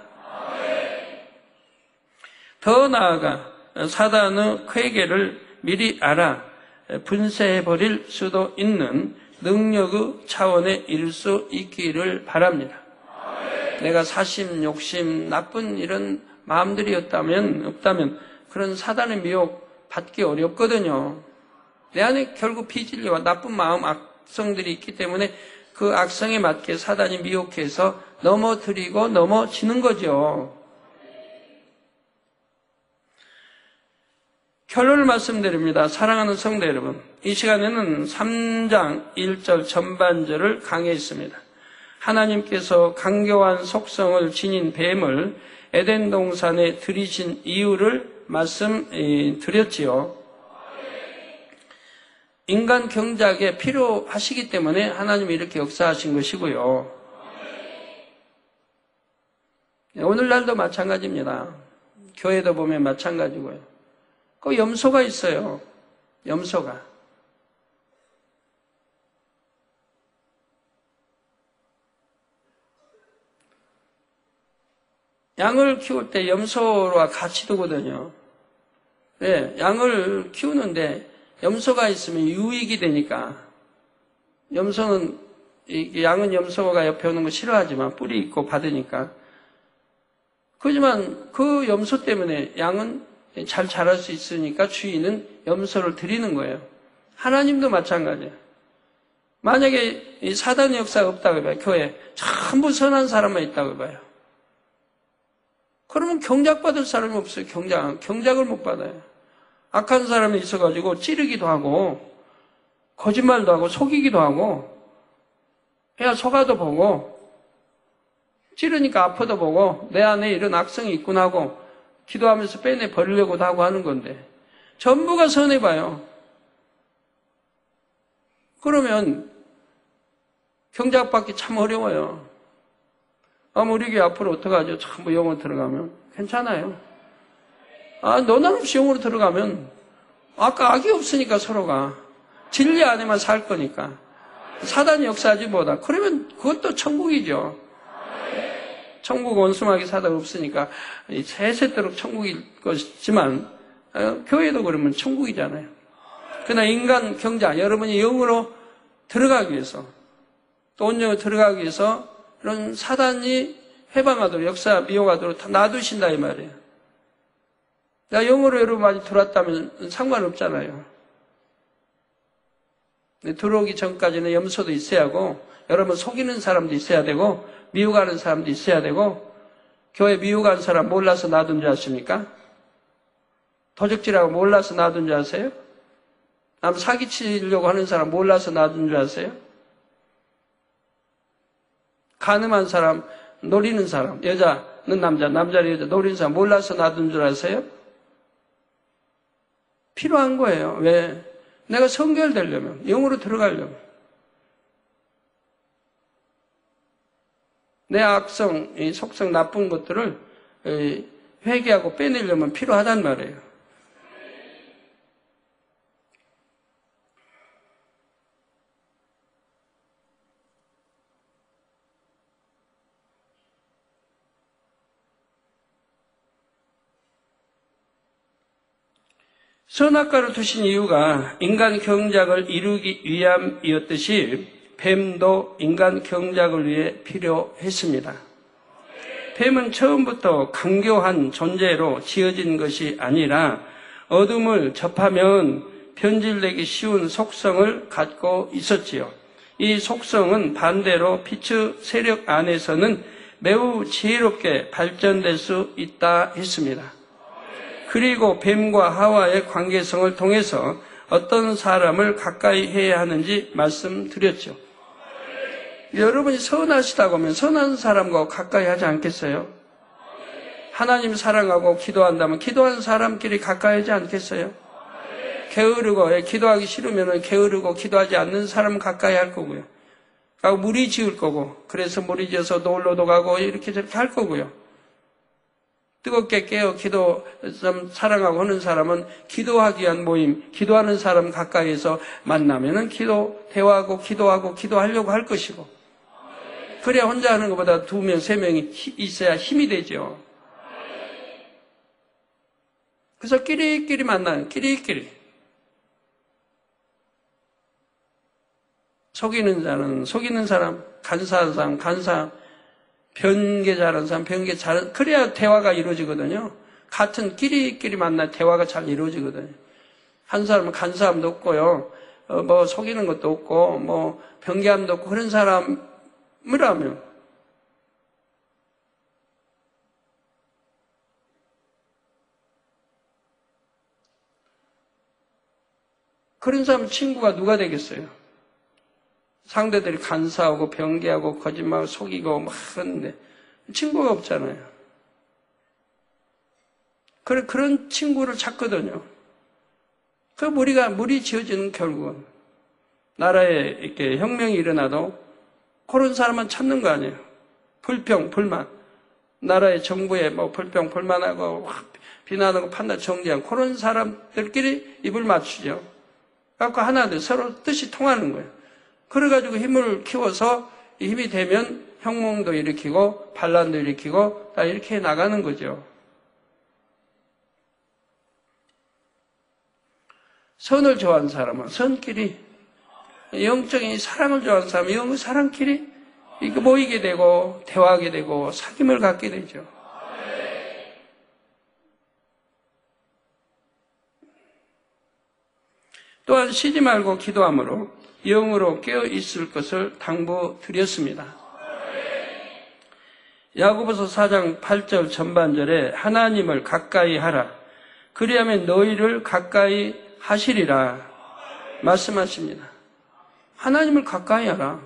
더 나아가 사단의 쾌계를 미리 알아 분쇄해버릴 수도 있는 능력의 차원에 이를 수 있기를 바랍니다. 내가 사심, 욕심, 나쁜 이런 마음들이 없다면 그런 사단의 미혹 받기 어렵거든요. 내 안에 결국 비진리와 나쁜 마음, 악성들이 있기 때문에 그 악성에 맞게 사단이 미혹해서 넘어뜨리고 넘어지는 거죠. 결론을 말씀드립니다. 사랑하는 성도 여러분, 이 시간에는 3장 1절 전반절을 강의했습니다. 하나님께서 강교한 속성을 지닌 뱀을 에덴 동산에 들이신 이유를 말씀드렸지요. 인간 경작에 필요하시기 때문에 하나님이 이렇게 역사하신 것이고요. 오늘날도 마찬가지입니다. 교회도 보면 마찬가지고요. 그 염소가 있어요. 염소가. 양을 키울 때 염소와 같이 두거든요. 네, 양을 키우는데 염소가 있으면 유익이 되니까. 염소는, 양은 염소가 옆에 오는 거 싫어하지만 뿔이 있고 받으니까. 그렇지만 그 염소 때문에 양은 잘 자랄 수 있으니까 주인은 염소를 드리는 거예요. 하나님도 마찬가지예요. 만약에 이 사단의 역사가 없다고 해봐요. 교회에 전부 선한 사람만 있다고 해봐요. 그러면 경작받을 사람이 없어요. 경작을 못 받아요. 악한 사람이 있어가지고 찌르기도 하고 거짓말도 하고 속이기도 하고 해야 속아도 보고 찌르니까 아파도 보고 내 안에 이런 악성이 있구나 하고 기도하면서 빼내 버리려고도 하고 하는 건데 전부가 선해봐요. 그러면 경작받기 참 어려워요. 우리 교회 앞으로 어떡하죠? 전부 영어 들어가면 괜찮아요. 너나 없이 영으로 들어가면 아까 악이 없으니까 서로가 진리 안에만 살 거니까 사단이 역사하지 뭐다. 그러면 그것도 천국이죠. 천국 원수마귀 사단 없으니까 세세토록 천국일 것이지만 교회도 그러면 천국이잖아요. 그러나 인간 경자 여러분이 영으로 들어가기 위해서 또 온영으로 들어가기 위해서 이런 사단이 해방하도록 역사 미혹하도록 다 놔두신다 이 말이에요. 내가 영으로 여러분 많이 들어왔다면 상관없잖아요. 들어오기 전까지는 염소도 있어야 하고 여러분 속이는 사람도 있어야 되고 미혹하는 사람도 있어야 되고 교회 미혹하는 사람 몰라서 놔둔 줄 아십니까? 도적질하고 몰라서 놔둔 줄 아세요? 남 사기치려고 하는 사람 몰라서 놔둔 줄 아세요? 가늠한 사람, 노리는 사람, 여자는 남자, 남자는 여자 노리는 사람 몰라서 놔둔 줄 아세요? 필요한 거예요. 왜? 내가 성결되려면, 영으로 들어가려면. 내 악성, 이 속성 나쁜 것들을 회개하고 빼내려면 필요하단 말이에요. 선악과를 두신 이유가 인간 경작을 이루기 위함이었듯이 뱀도 인간 경작을 위해 필요했습니다. 뱀은 처음부터 강교한 존재로 지어진 것이 아니라 어둠을 접하면 변질되기 쉬운 속성을 갖고 있었지요. 이 속성은 반대로 빛의 세력 안에서는 매우 지혜롭게 발전될 수 있다 했습니다. 그리고 뱀과 하와의 관계성을 통해서 어떤 사람을 가까이 해야 하는지 말씀드렸죠. 여러분이 선하시다고 하면 선한 사람과 가까이 하지 않겠어요? 하나님 사랑하고 기도한다면 기도하는 사람끼리 가까이 하지 않겠어요? 게으르고 기도하기 싫으면 게으르고 기도하지 않는 사람 가까이 할 거고요. 무리 지을 거고, 그래서 무리 지어서 놀러도 가고 이렇게 저렇게 할 거고요. 뜨겁게 깨어 기도 좀 사랑하고 하는 사람은 기도하기 위한 모임, 기도하는 사람 가까이에서 만나면은 대화하고 기도하려고 할 것이고, 그래야 혼자 하는 것보다 2명, 3명이 있어야 힘이 되죠. 그래서 끼리끼리 만나요. 끼리끼리. 속이는 자는 속이는 사람, 간사한 사람, 간사, 변개 잘하는 사람, 변개 잘하는, 그래야 대화가 이루어지거든요. 같은 끼리끼리 만나 대화가 잘 이루어지거든요. 한 사람은 간사함도 없고요. 속이는 것도 없고, 변개함도 없고, 그런 사람이라면, 그런 사람 친구가 누가 되겠어요? 상대들이 간사하고 변개하고 거짓말하고 속이고 막 하는데 친구가 없잖아요. 그런 친구를 찾거든요. 그 무리 지어지는 결국은 나라에 이렇게 혁명이 일어나도 그런 사람만 찾는 거 아니에요. 불평, 불만. 나라의 정부에 불평, 불만하고 비난하고 판단 정리한 그런 사람들끼리 입을 맞추죠. 그래서 하나 돼 서로 뜻이 통하는 거예요. 그래가지고 힘을 키워서 힘이 되면 혁명도 일으키고 반란도 일으키고 다 이렇게 나가는 거죠. 선을 좋아하는 사람은 선끼리, 영적인 사랑을 좋아하는 사람은 영 사람끼리 이렇게 모이게 되고 대화하게 되고 사귐을 갖게 되죠. 또한 쉬지 말고 기도함으로 영으로 깨어 있을 것을 당부드렸습니다. 야고보서 4장 8절 전반절에 하나님을 가까이 하라. 그리하면 너희를 가까이 하시리라 말씀하십니다. 하나님을 가까이 하라.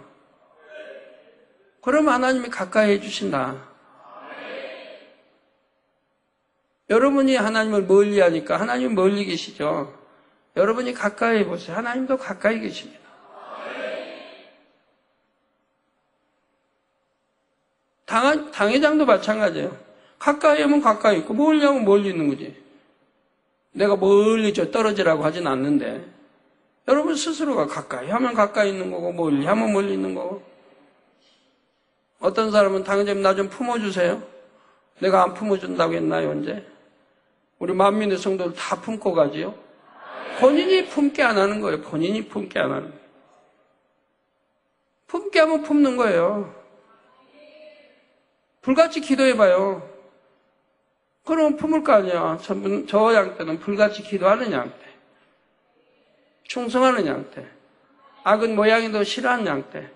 그럼 하나님이 가까이 해주신다. 여러분이 하나님을 멀리 하니까 하나님은 멀리 계시죠. 여러분이 가까이 해보세요. 하나님도 가까이 계십니다. 당회장도 마찬가지예요. 가까이 하면 가까이 있고 멀리 하면 멀리 있는 거지. 내가 멀리 떨어지라고 하진 않는데 여러분 스스로가 가까이 하면 가까이 있는 거고 멀리 하면 멀리 있는 거고. 어떤 사람은 당회장님 나 좀 품어주세요. 내가 안 품어준다고 했나요 언제? 우리 만민의 성도들 다 품고 가지요. 본인이 품게 안 하는 거예요. 본인이 품게 안 하는 거예요. 품게 하면 품는 거예요. 불같이 기도해봐요. 그럼 품을 거 아니야. 저 양떼는 불같이 기도하는 양떼. 충성하는 양떼. 악은 모양이도 싫어하는 양떼.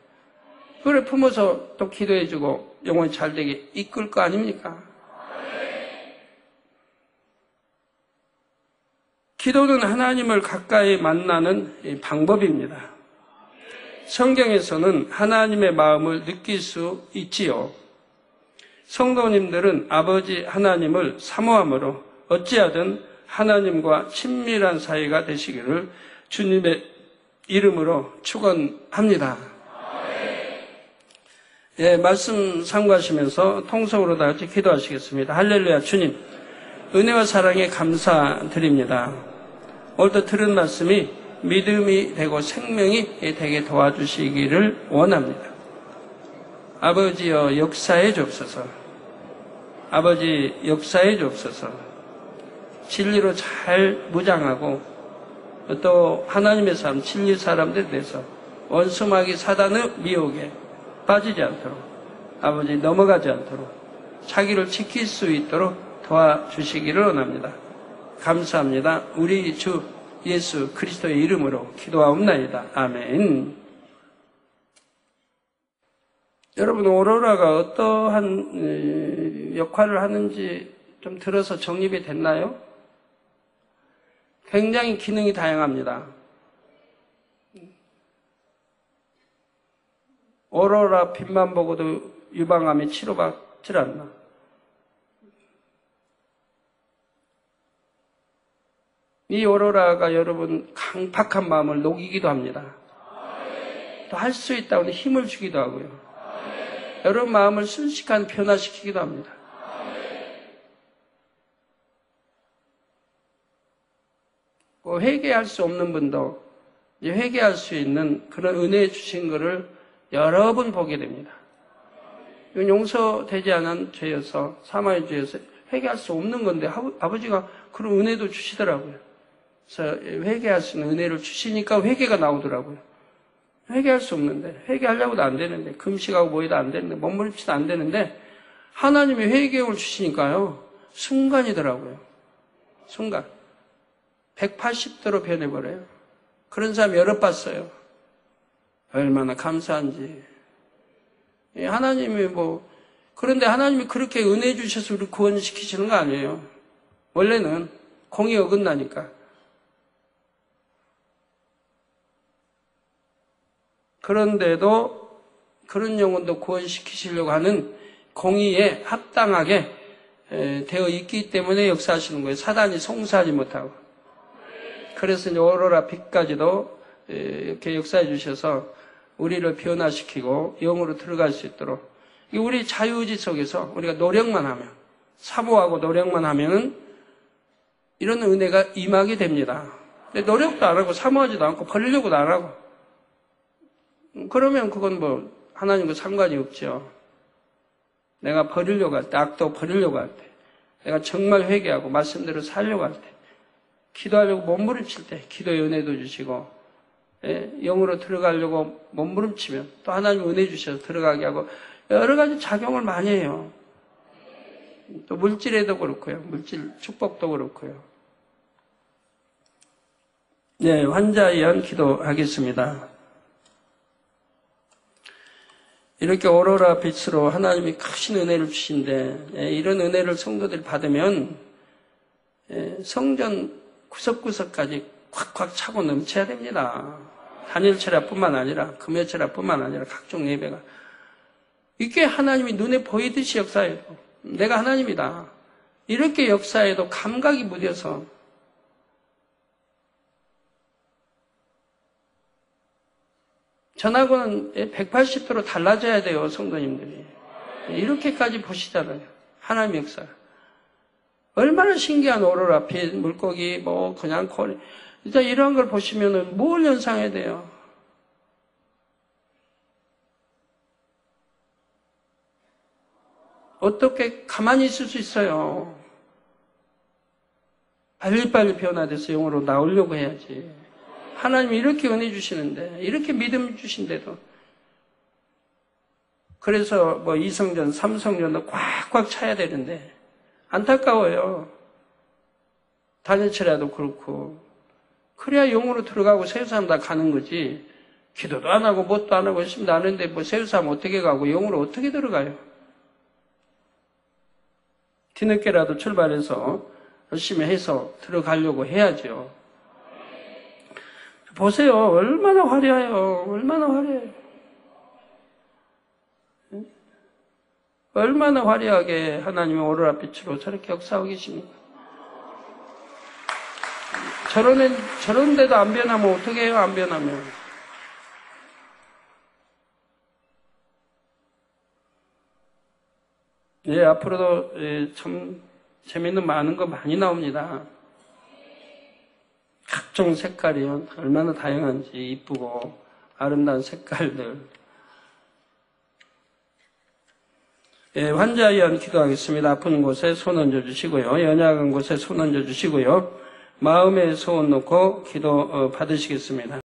그래 품어서 또 기도해주고 영혼이 잘 되게 이끌 거 아닙니까? 기도는 하나님을 가까이 만나는 방법입니다. 성경에서는 하나님의 마음을 느낄 수 있지요. 성도님들은 아버지 하나님을 사모함으로 어찌하든 하나님과 친밀한 사이가 되시기를 주님의 이름으로 축원합니다. 예, 말씀 참고하시면서 통성으로 다 같이 기도하시겠습니다. 할렐루야. 주님, 은혜와 사랑에 감사드립니다. 오늘도 들은 말씀이 믿음이 되고 생명이 되게 도와주시기를 원합니다. 아버지여 역사해 주옵소서. 아버지 역사해 주옵소서. 진리로 잘 무장하고 또 하나님의 사람, 진리 사람들 돼서 원수마귀 사단의 미혹에 빠지지 않도록 아버지 넘어가지 않도록 자기를 지킬 수 있도록 도와주시기를 원합니다. 감사합니다. 우리 주 예수 그리스도의 이름으로 기도하옵나이다. 아멘. 여러분, 오로라가 어떠한 역할을 하는지 좀 들어서 정립이 됐나요? 굉장히 기능이 다양합니다. 오로라 빛만 보고도 유방암이 치료받질 않나. 이 오로라가 여러분 강팍한 마음을 녹이기도 합니다. 또 할 수 있다고 힘을 주기도 하고요. 여러분 마음을 순식간 변화시키기도 합니다. 회개할 수 없는 분도 회개할 수 있는 그런 은혜 주신 것을 여러 번 보게 됩니다. 이건 용서되지 않은 죄여서 사마의 죄여서 회개할 수 없는 건데 아버지가 그런 은혜도 주시더라고요. 그래서 회개할 수 있는 은혜를 주시니까 회개가 나오더라고요. 회개할 수 없는데 회개하려고도 안 되는데 금식하고 뭐해도 안 되는데 몸부림치도 안 되는데 하나님이 회개를 주시니까요. 순간이더라고요. 순간. 180도로 변해버려요. 그런 사람 여러 봤어요. 얼마나 감사한지. 하나님이 그런데 하나님이 그렇게 은혜 주셔서 우리 구원시키시는 거 아니에요. 원래는 공이 어긋나니까. 그런데도 그런 영혼도 구원시키시려고 하는 공의에 합당하게 되어 있기 때문에 역사하시는 거예요. 사단이 송사하지 못하고. 그래서 이제 오로라 빛까지도 이렇게 역사해 주셔서 우리를 변화시키고 영으로 들어갈 수 있도록. 우리 자유의지 속에서 우리가 노력만 하면, 사모하고 노력만 하면은 이런 은혜가 임하게 됩니다. 근데 노력도 안 하고 사모하지도 않고 버리려고도 안 하고. 그러면 그건 하나님과 상관이 없죠. 내가 버리려고 할 때, 악도 버리려고 할 때, 내가 정말 회개하고 말씀대로 살려고 할 때, 기도하려고 몸부림칠 때 기도의 은혜도 주시고 영으로 들어가려고 몸부림치면 또 하나님 은혜 주셔서 들어가게 하고 여러 가지 작용을 많이 해요. 또 물질에도 그렇고요. 물질 축복도 그렇고요. 네, 환자에 의한 기도하겠습니다. 이렇게 오로라 빛으로 하나님이 크신 은혜를 주신데 이런 은혜를 성도들이 받으면 성전 구석구석까지 콱콱 차고 넘쳐야 됩니다. 단일체라뿐만 아니라 금요체라뿐만 아니라 각종 예배가 이게 하나님이 눈에 보이듯이 역사해도 내가 하나님이다. 이렇게 역사해도 감각이 무뎌서 전하고는 180도로 달라져야 돼요. 성도님들이. 이렇게까지 보시잖아요. 하나님의 역사. 얼마나 신기한 오로라, 빛, 물고기, 그냥 거리. 진짜 이런 걸 보시면은 뭘 연상해야 돼요? 어떻게 가만히 있을 수 있어요? 빨리빨리 변화돼서 영으로 나오려고 해야지. 하나님이 이렇게 은혜 주시는데, 이렇게 믿음 주신데도. 그래서 이성전, 삼성전도 꽉꽉 차야 되는데, 안타까워요. 단일체라도 그렇고. 그래야 영으로 들어가고 세우사람 다 가는 거지. 기도도 안 하고 뭣도 안 하고 열심히 하는데 세우사람 어떻게 가고 영으로 어떻게 들어가요? 뒤늦게라도 출발해서 열심히 해서 들어가려고 해야죠. 보세요. 얼마나 화려해요. 얼마나 화려해요. 얼마나 화려하게 하나님의 오로라 빛으로 저렇게 역사하고 계십니까? 저런데도 안 변하면 어떻게 해요? 안 변하면. 앞으로도 참 재미있는 많은 거 많이 나옵니다. 각종 색깔이요. 얼마나 다양한지 이쁘고 아름다운 색깔들. 환자 위한 기도하겠습니다. 아픈 곳에 손 얹어 주시고요. 연약한 곳에 손 얹어 주시고요. 마음에 소원 놓고 기도 받으시겠습니다.